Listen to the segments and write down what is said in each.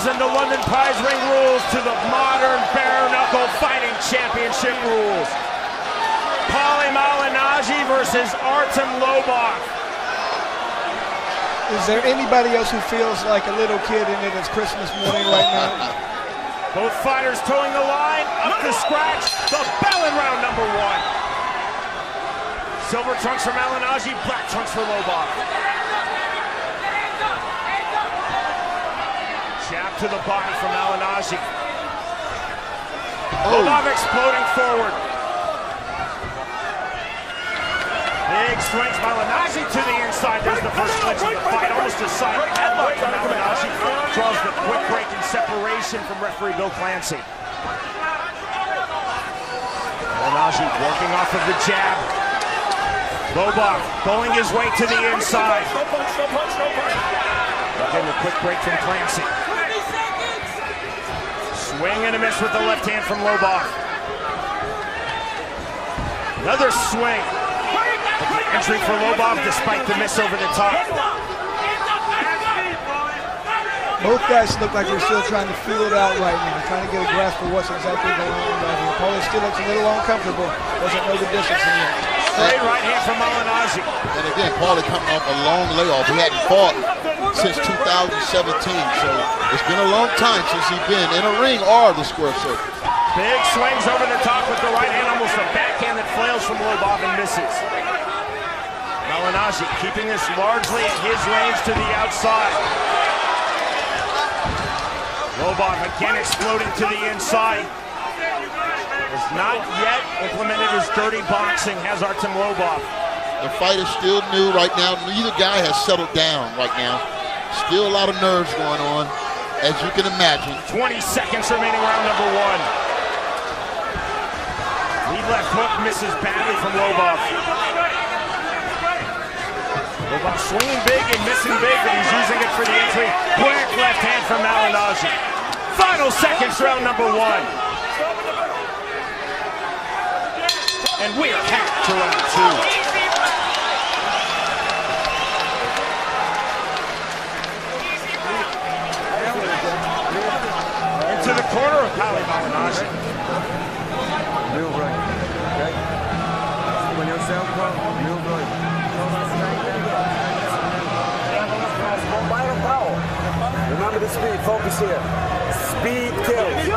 2000, the London Prize Ring rules to the modern bare-knuckle fighting championship rules. Pol Malinьяджи versus Артем Lobov. Is there anybody else who feels like a little kid in it? It's Christmas morning right now. Both fighters towing the line, up to scratch, the bell in round number 1. Silver trunks for Malinьяджи, black trunks for Lobov. Jab to the body from Malinьяджи. Lobov exploding forward. Big swings, Malinьяджi to the inside. There's the first clinch of the fight. Almost a silent headlock from Malinьяджi. Draws the quick break and separation from referee Bill Clancy. Malinьяджi working off of the jab. Lobov going his way to the inside. Again, the quick break from Clancy. Swing and a miss with the left hand from Lobov. Another swing. Entry for Lobov despite the miss over the top. Both guys look like they're still trying to feel it out right now, trying to get a grasp of what's exactly going on right here. Paulie still looks a little uncomfortable, doesn't know the distance in yet. Straight right hand from Malinьяджi. And again, Paulie coming off a long layoff. He hadn't fought since 2017, so it's been a long time since he's been in a ring or the square circle. Big swings over the top with the right hand, almost a backhand that flails from Lobov and misses. Malinьяджi keeping this largely at his range to the outside. Lobov again exploding to the inside. Has not yet implemented his dirty boxing, has Артем Lobov. The fight is still new right now. Neither guy has settled down right now. Still a lot of nerves going on, as you can imagine. 20 seconds remaining, round number 1. Lead left hook misses badly from Lobov. Lobov swinging big and missing big, but he's using it for the entry. Quick left hand from Malinьяджi. Final seconds, round number 1. And we are back to round 2. Into the corner of Pol Malinьяджi. Move right, okay? When you're southpaw, move right. Remember the speed, focus here. Speed kills.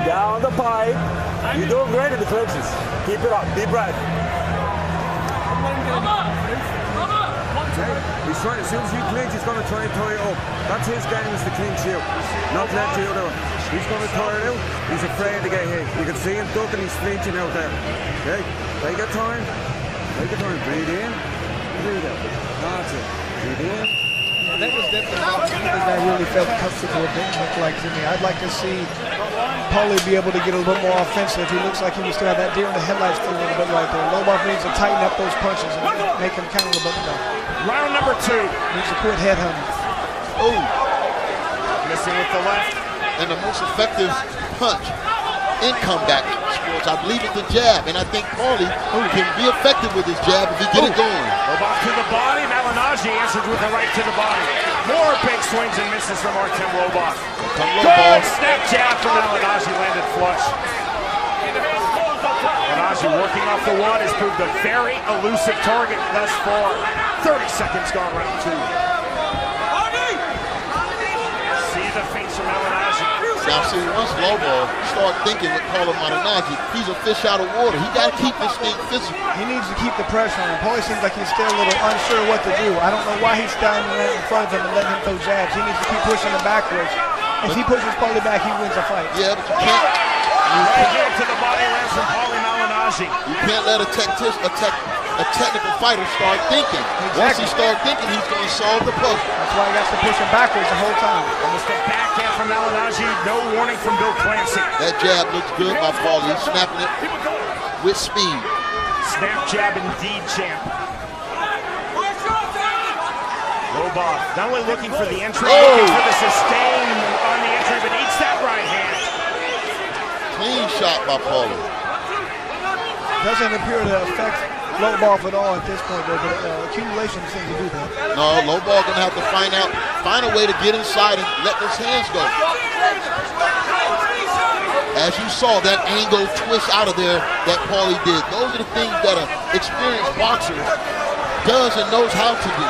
Down the pipe. You're doing great in the clinches. Keep it up, deep breath. He's trying, as soon as you clinch, he's going to try and tie it up. That's his game, is to clinch you, not let you out. He's going to tie it out. He's afraid to get hit. You can see him ducking, he's flinching out there. Okay, take your time. Take your time. Breathe in, breathe out. That's it. Breathe in. That was definitely the guy really felt comfortable with it, looked like to me. I'd like to see Paulie be able to get a little more offensive. He looks like he was still have that deer in the headlights for a little bit right there. Lobov needs to tighten up those punches and make him count a little bit more. Round number 2. Needs to quit headhunting. Oh, missing with the left. and the most effective punch in combat sports, I believe, is the jab. And I think Paulie can be effective with his jab if he get it going. Lobov to the body. Malinьяджi answers with a right to the body. More big swings and misses from Артем Lobov. Good snap jab from Malinьяджi, landed flush. Malinьяджi working off the one has proved a very elusive target thus far. 30 seconds gone, round 2. See the face from Malinьяджi. Now see, once Lobov start thinking with Pol Malinьяджi, he's a fish out of water. He got to keep this thing physical. He needs to keep the pressure on him. Paulie seems like he's still a little unsure what to do. I don't know why he's standing right in front of him and letting him throw jabs. He needs to keep pushing him backwards. If he pushes Paulie back, he wins the fight. Yeah, but you can't. Right hand to the body lands from Pol Malinьяджi. You can't let a technical fighter start thinking. Exactly. Once he starts thinking, he's going to solve the puzzle. That's why he has to push him backwards the whole time. Almost a backhand from Malinьяджi. No warning from Bill Clancy. That jab looks good by Paulie. He's snapping it with speed. Snap jab indeed, champ. Lobov not only looking for the entry, looking for the sustain on the entry, but eats that right hand. Clean shot by Paulie. Doesn't appear to affect Lobov at all at this point, though, but accumulation seems to do that. No, Lobov gonna have to find a way to get inside and let those hands go. As you saw, that angle twist out of there that Paulie did. Those are the things that an experienced boxer does and knows how to do.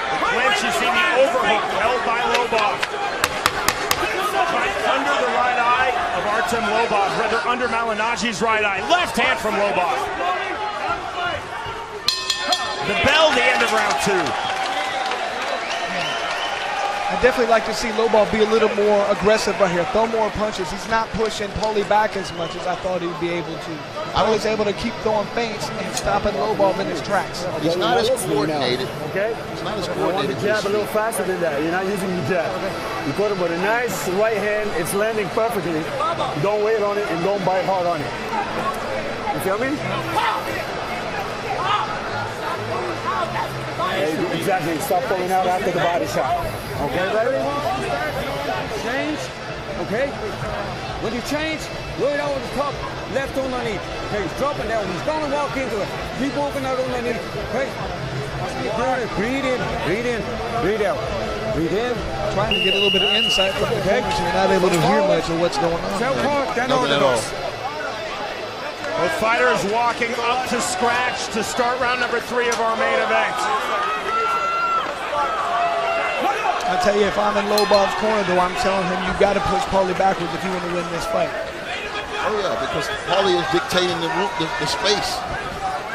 The clinch, you see the overhook held by Lobov. Right under the right eye of Artem Lobov, rather under Malinagi's right eye. Left hand from Lobov. The bell, the end of round 2. I'd definitely like to see Lobov be a little more aggressive right here, throw more punches. He's not pushing Paulie back as much as I thought he'd be able to. Paulie's able to keep throwing feints and stopping Lobov in his tracks. He's not as coordinated. Okay? He's not as You want coordinated. the jab a little faster than that. You're not using the jab. You put him with a nice right hand. It's landing perfectly. Don't wait on it and don't bite hard on it. You feel me? Exactly. Stop pulling out after the body shot. Okay, baby? Change. Okay? When you change, roll it out with the top, left underneath. Okay, he's dropping down. He's going to walk into it. Keep walking out underneath. Okay? Breathe in, breathe in, breathe out. Breathe in. Trying to get a little bit of insight from the corners, so you're not able to hear much of what's going on. Nothing at all. Both fighters walking up to scratch to start round number 3 of our main event. I tell you, if I'm in Lobov's corner, though, I'm telling him you've got to push Paulie backwards if you want to win this fight. Oh yeah, because Paulie is dictating the space.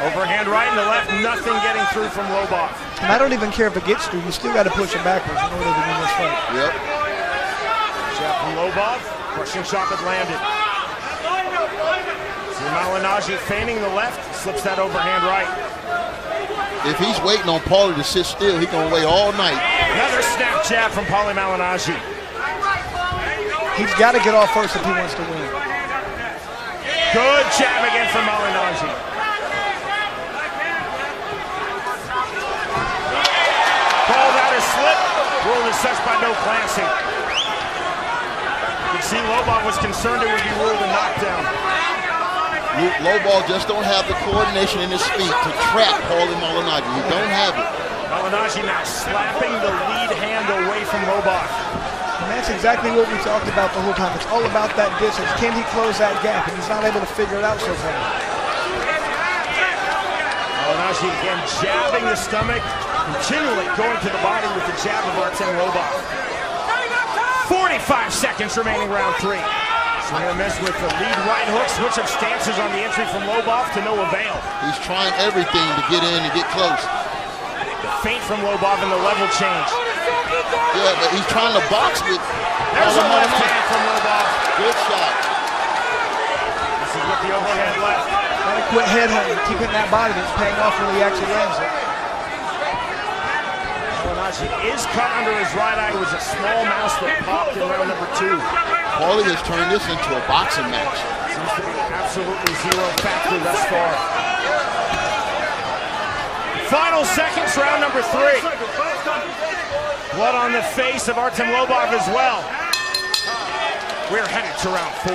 Overhand right and the left, nothing getting through from Lobov. And I don't even care if it gets through. You still got to push him backwards in order to win this fight. Yep. Jab from Lobov, crushing shot that landed. See Malinaji feigning the left, slips that overhand right. If he's waiting on Paulie to sit still, he's gonna wait all night. Another snap jab from Paulie Malinaji. He's got to get off first if he wants to win. Good jab again from Malinaji. Called out a slip, ruled as such by no glancing. You can see Lobov was concerned it would be ruled a knockdown. Lobov just don't have the coordination in his feet to trap Paulie Malinaji. He don't have it. Malinaji now slapping the lead hand away from Lobov. And that's exactly what we talked about the whole time. It's all about that distance. Can he close that gap? And he's not able to figure it out so far. Malinaji again jabbing the stomach, continually going to the body with the jab of Artem Lobov. 45 seconds remaining round 3. Swing and a miss with the lead right hook, switch of stances on the entry from Lobov to no avail. He's trying everything to get in and get close. The feint from Lobov and the level change. Yeah, but he's trying to box with. There's a left hand from Lobov. Good shot. This is with the overhead left. Gotta quit headhunting. Keep hitting that body. It's paying off when he actually lands it. Malinaji is cut under his right eye. It was a small mouse that popped in round number 2. Paulie has turned this into a boxing match. Seems to be absolutely zero factor thus far. Final seconds, round number 3. Blood on the face of Artem Lobov as well. We're headed to round 4.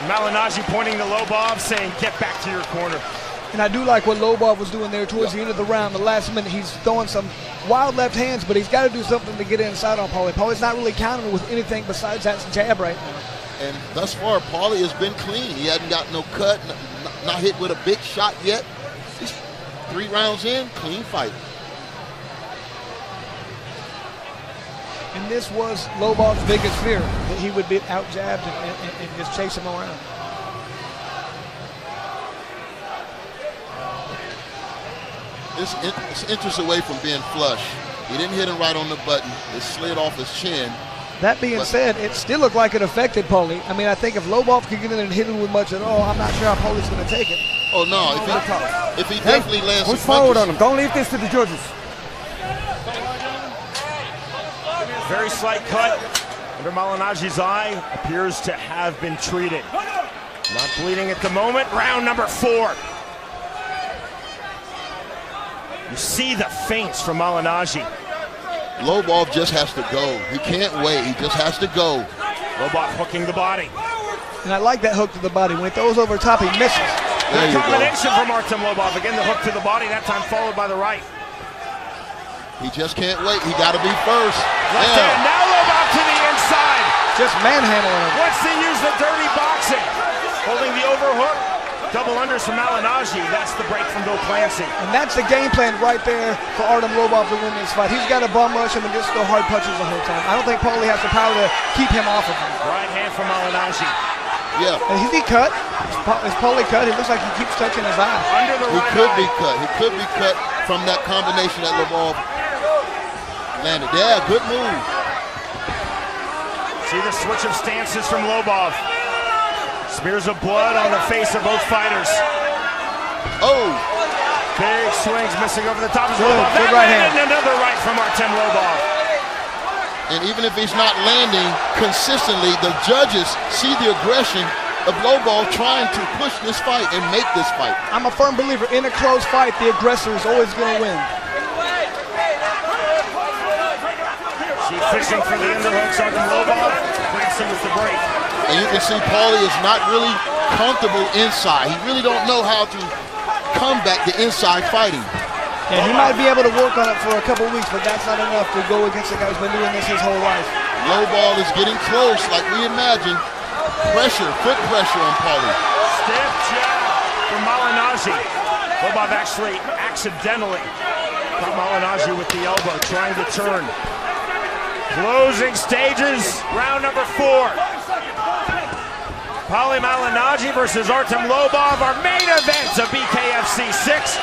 Malinaji pointing to Lobov, saying, get back to your corner. And I do like what Lobov was doing there towards the end of the round. The last minute, he's throwing some wild left hands, but he's got to do something to get inside on Paulie. Paulie's not really countering with anything besides that jab right now. And thus far, Paulie has been clean. He hasn't got no cut, not hit with a big shot yet. He's 3 rounds in, clean fight. And this was Lobov's biggest fear, that he would be out-jabbed and just chase him around. It's inches away from being flush. He didn't hit him right on the button. It slid off his chin. That being said, it still looked like it affected Paulie. I mean, I think if Lobov could get in and hit him with much at all, I'm not sure how Paulie's going to take it. Oh, no. If he definitely lands some Push forward on punches. him. Don't leave this to the judges. Very slight cut under Malinaji's eye. Appears to have been treated. Not bleeding at the moment. Round number 4. You see the feints from Malinaji. Lobov just has to go. He can't wait. He just has to go. Lobov hooking the body. And I like that hook to the body. When he throws over top, he misses. There you go. Combination from Artem Lobov. Again, the hook to the body, that time followed by the right. He just can't wait. He got to be first. Left hand, now Lobov to the inside. Just manhandling him. Wants to use the dirty boxing. Holding the overhook. Double unders from Malinaji. That's the break from Bill Clancy. And that's the game plan right there for Artem Lobov to win this fight. He's got to bum rush him and just throw hard punches the whole time. I don't think Paulie has the power to keep him off of him. Right hand from Malinaji. Yeah. And is he cut? Is Paulie cut? It looks like he keeps touching his eye. Under the He right could eye. be cut. He could be cut from that combination that Lobov landed. Yeah, good move. See the switch of stances from Lobov. Smears of blood on the face of both fighters. Oh. Big swings missing over the top of Good Lobov. That right landed, hand. another right from Artem Lobov. And even if he's not landing consistently, the judges see the aggression of Lobov trying to push this fight and make this fight. I'm a firm believer in a close fight, the aggressor is always going to win. See fishing for the underhooks, Artem Lobov. Clancy with the break. And you can see Paulie is not really comfortable inside. He really don't know how to combat the inside fighting. Yeah, he might be able to work on it for a couple weeks, but that's not enough to go against a guy who's been doing this his whole life. Lobov is getting close like we imagined. Pressure, foot pressure on Paulie. Stiff jab from Malinaji. Lobov actually accidentally caught Malinaji with the elbow, trying to turn. Closing stages, round number 4. Poli Malinaji versus Artem Lobov, our main event of BKFC 6.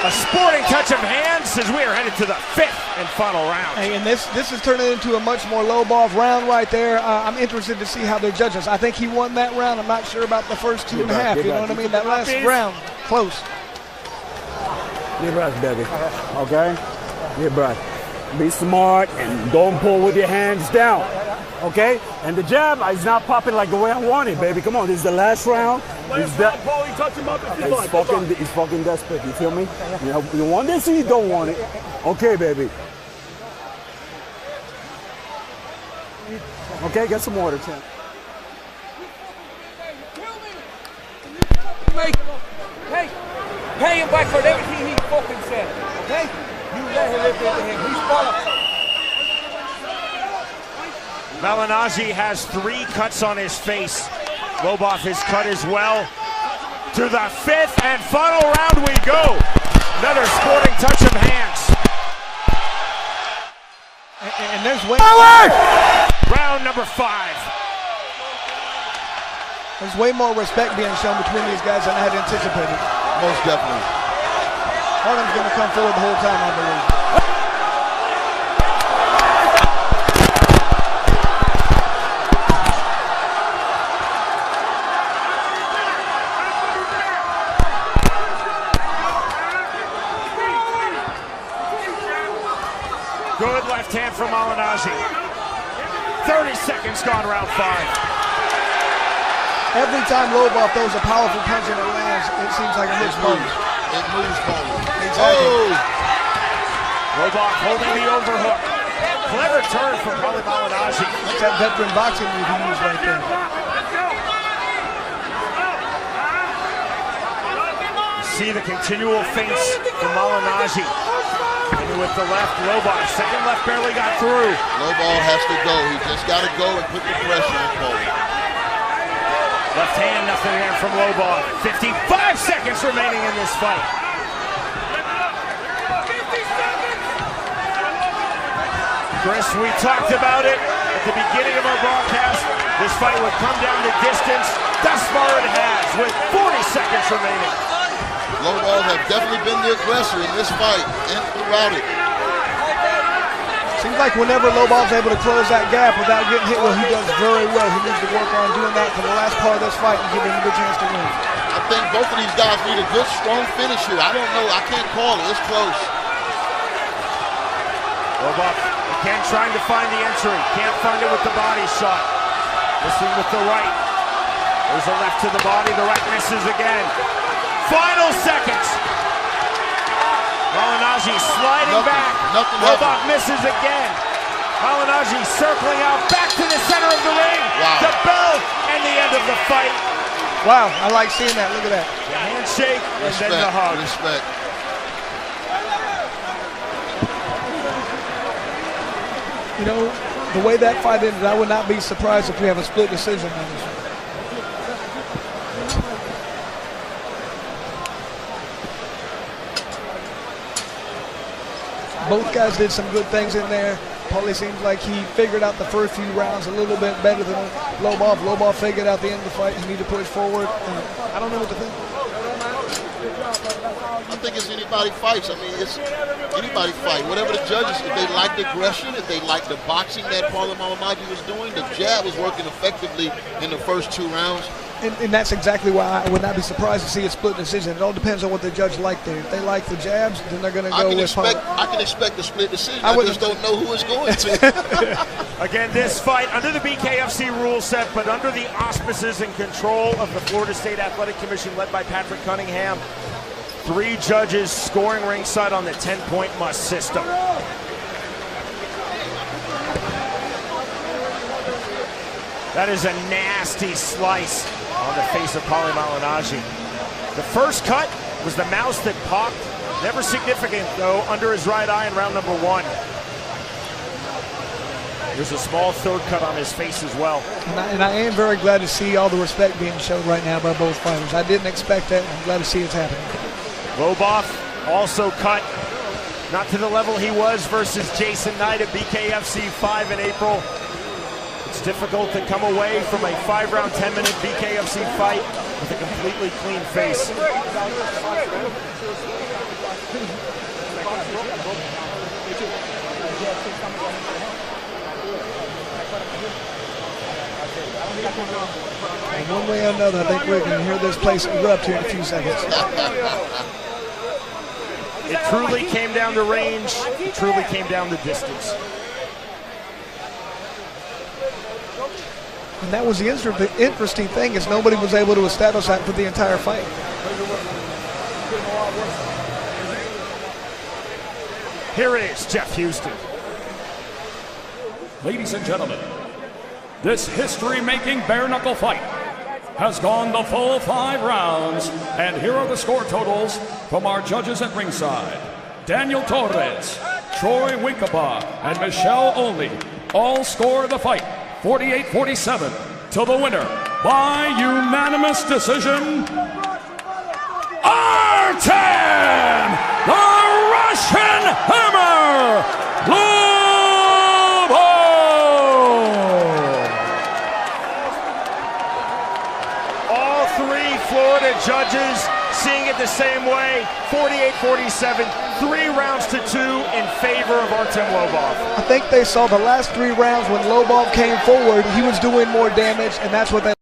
A sporting touch of hands as we are headed to the 5th and final round. Hey, and this is turning into a much more Lobov round right there. I'm interested to see how they're judging us. I think he won that round. I'm not sure about the first 2.5. You know what I mean? That last round, close. Deep breath, baby. Okay? Deep breath. Be smart and don't pull with your hands down. Okay? And the jab is not popping like the way I want it, baby. Come on, this is the last round. He's fucking desperate. You feel me? You want this or you don't want it? Okay, baby. Okay, get some water, champ. Pay him back for everything he fucking said, okay? You let him live into him. He's fought. Malinaji has 3 cuts on his face. Lobov is cut as well. To the 5th and final round we go. Another sporting touch of hands. And there's way Round number 5. There's way more respect being shown between these guys than I had anticipated. Most definitely. Artem's going to come forward the whole time, I believe. Good left hand from Malinaji. 30 seconds gone, round 5. Every time Lobov throws a powerful punch and it lands, it seems like it hits Paulie. It moves Paulie. Exactly. Oh! Lobov holding the overhook. Clever turn from Poli Malinaji. That's that veteran boxing move he used right there. See the continual feints from Malinaji. And with the left, Lobov. Second left barely got through. Lobov has to go. He just got to go and put the pressure on Paulie. Left hand, nothing there from Lobov. 55 seconds remaining in this fight. Chris, we talked about it at the beginning of our broadcast. This fight would come down to distance. Thus far it has, with 40 seconds remaining. Lobov have definitely been the aggressor in this fight and throughout it. Seems like whenever Lobov's able to close that gap without getting hit, well, he does very well. He needs to work on doing that for the last part of this fight and give him a good chance to win. I think both of these guys need a good, strong finish here. I don't know. I can't call it. It's close. Lobov again trying to find the entry. Can't find it with the body shot. Missing with the right. There's a left to the body. The right misses again. Final seconds. Malinaji sliding back. Lobov misses again. Malinaji circling out back to the center of the ring. Wow. The bell and the end of the fight. Wow, I like seeing that. Look at that. The handshake, and then the hug. Respect. You know, the way that fight ended, I would not be surprised if we have a split decision on this one. Both guys did some good things in there. Paulie seems like he figured out the first few rounds a little bit better than Lobov. Lobov figured out the end of the fight. He needed to push forward. I don't know what to think. I think it's anybody fights. I mean, it's anybody fight. Whatever the judges, if they like the aggression, if they like the boxing that Pol Malinьяджи was doing, the jab was working effectively in the first 2 rounds. And that's exactly why I would not be surprised to see a split decision. It all depends on what the judge like there. If they like the jabs, then they're going to go with Pol. I can expect a split decision. I just don't know who it's going to. Again, this fight under the BKFC rule set, but under the auspices and control of the Florida State Athletic Commission led by Patrick Cunningham. 3 judges scoring ringside on the 10-point must system. That is a nasty slice on the face of Pol Malinьяджи. The first cut was the mouse that popped. Never significant, though, under his right eye in round number 1. There's a small third cut on his face as well. And I am very glad to see all the respect being shown right now by both fighters. I didn't expect that. I'm glad to see it's happening. Lobov also cut, not to the level he was versus Jason Knight at BKFC 5 in April. It's difficult to come away from a 5-round, 10-minute BKFC fight with a completely clean face. And one way or another, I think we're going to hear this place erupt here in a few seconds. It truly came down to range. It truly came down to distance. And that was the interesting thing, is nobody was able to establish that for the entire fight. Here it is, Jeff Houston. Ladies and gentlemen, this history-making bare-knuckle fight has gone the full 5 rounds, and here are the score totals from our judges at ringside. Daniel Torres, Troy Winkaba, and Michelle Olney all score the fight 48-47 to the winner by unanimous decision, Artem the Russian Hammer Lobov! All 3 Florida judges seeing it the same way, 48-47, 3 rounds to 2 in favor of Artem Lobov. I think they saw the last 3 rounds when Lobov came forward, he was doing more damage, and that's what they